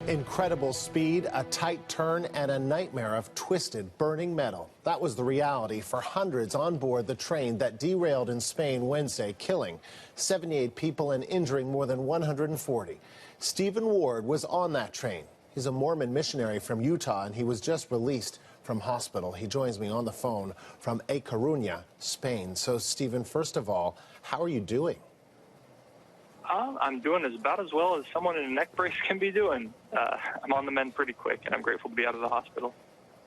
Incredible speed, a tight turn, and a nightmare of twisted, burning metal. That was the reality for hundreds on board the train that derailed in Spain Wednesday, killing 78 people and injuring more than 140. Stephen Ward was on that train. He's a Mormon missionary from Utah, and he was just released from hospital. He joins me on the phone from A Coruña, Spain. So, Stephen, first of all, how are you doing? I'm doing about as well as someone in a neck brace can be doing. I'm on the mend pretty quick, and I'm grateful to be out of the hospital.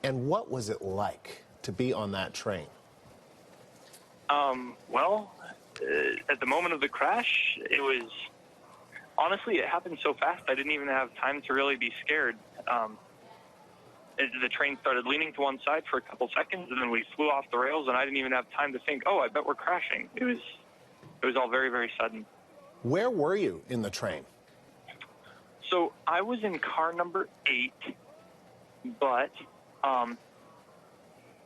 And what was it like to be on that train? Well, at the moment of the crash, it was... Honestly, it happened so fast, I didn't even have time to really be scared. The train started leaning to one side for a couple seconds, and then we flew off the rails, and I didn't even have time to think, oh, I bet we're crashing. It was all very, very sudden. Where were you in the train? So I was in car number 8, but I'm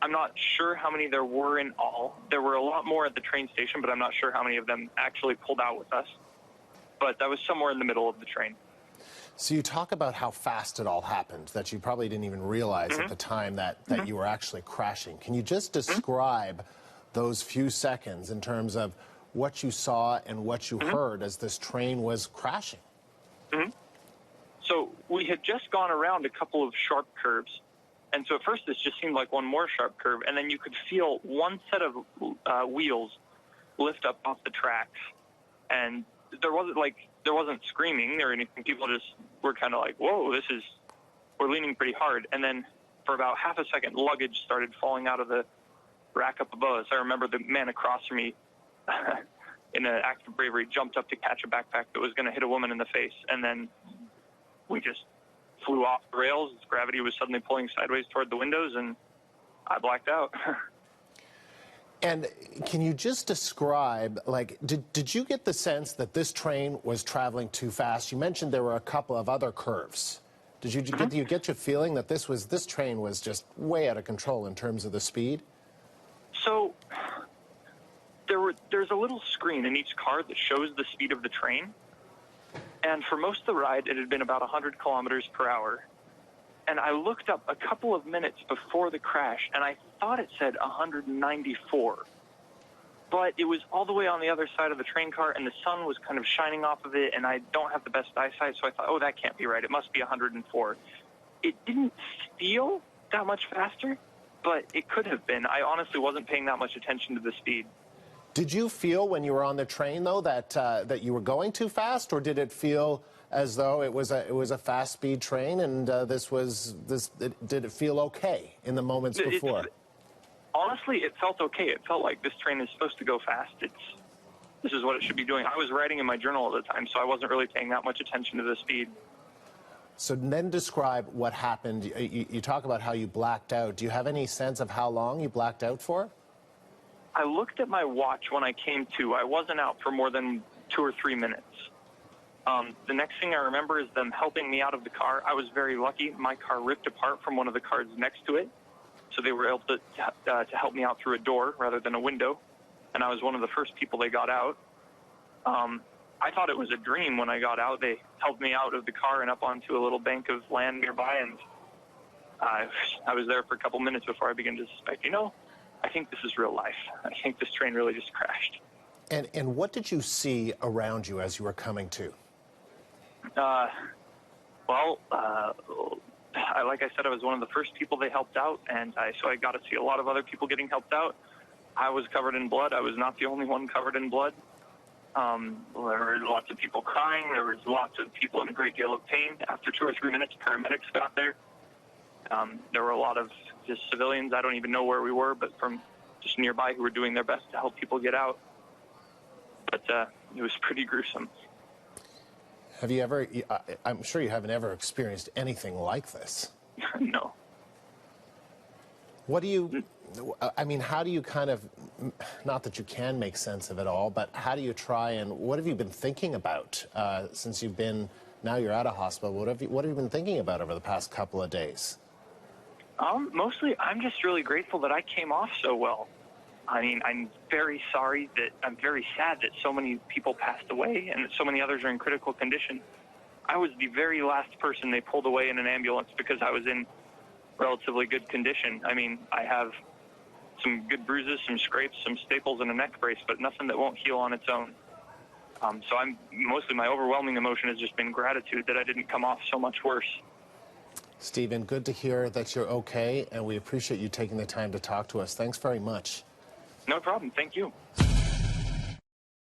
not sure how many there were in all. There were a lot more at the train station, but I'm not sure how many of them actually pulled out with us. But I was somewhere in the middle of the train. So you talk about how fast it all happened, that you probably didn't even realize at the time that you were actually crashing. Can you just describe those few seconds in terms of what you saw and what you heard as this train was crashing? So we had just gone around a couple of sharp curves, and so at first this just seemed like one more sharp curve, and then you could feel one set of wheels lift up off the tracks, and there wasn't screaming or anything. People just were kind of like, whoa, we're leaning pretty hard. And then for about half a second, luggage started falling out of the rack up above us. I remember the man across from me in an act of bravery jumped up to catch a backpack that was going to hit a woman in the face. And then we just flew off the rails. Gravity was suddenly pulling sideways toward the windows, and I blacked out. And can you just describe, like, did you get the sense that this train was traveling too fast? You mentioned there were a couple of other curves. Did you get your feeling that this train was just way out of control in terms of the speed? So there's a little screen in each car that shows the speed of the train. And for most of the ride, it had been about 100 kilometers per hour. And I looked up a couple of minutes before the crash, and I thought it said 194. But it was all the way on the other side of the train car, and the sun was kind of shining off of it, and I don't have the best eyesight, so I thought, oh, that can't be right. It must be 104. It didn't feel that much faster, but it could have been. I honestly wasn't paying that much attention to the speed. Did you feel when you were on the train, though, that you were going too fast, or did it feel as though it was a fast speed train, and did it feel okay in the moments before? Honestly, it felt okay. It felt like this train is supposed to go fast. This is what it should be doing. I was writing in my journal at the time, so I wasn't really paying that much attention to the speed. So then describe what happened. You talk about how you blacked out. Do you have any sense of how long you blacked out for? I looked at my watch when I came to. I wasn't out for more than 2 or 3 minutes. The next thing I remember is them helping me out of the car. I was very lucky. My car ripped apart from one of the cars next to it, so they were able to help me out through a door rather than a window, and I was one of the first people they got out. I thought it was a dream when I got out. They helped me out of the car and up onto a little bank of land nearby, and I was there for a couple minutes before I began to suspect, I think this is real life. I think this train really just crashed. And what did you see around you as you were coming to? Like I said, I was one of the first people they helped out, and so I got to see a lot of other people getting helped out. I was covered in blood. I was not the only one covered in blood. There were lots of people crying. There was lots of people in a great deal of pain. After 2 or 3 minutes, paramedics got there. There were a lot of just civilians. I don't even know where we were, but from just nearby who were doing their best to help people get out. But it was pretty gruesome. Have you ever, I'm sure you haven't ever experienced anything like this. No. What do you, how do you kind of, not that you can make sense of it all, but how do you try and, what have you been thinking about since you've been, now you're out of hospital, what have you been thinking about over the past couple of days? Mostly, I'm just really grateful that I came off so well. I'm very sad that so many people passed away and that so many others are in critical condition. I was the very last person they pulled away in an ambulance because I was in relatively good condition. I mean, I have some good bruises, some scrapes, some staples, and a neck brace, but nothing that won't heal on its own. So my overwhelming emotion has just been gratitude that I didn't come off so much worse. Stephen, good to hear that you're okay, and we appreciate you taking the time to talk to us. Thanks very much. No problem. Thank you.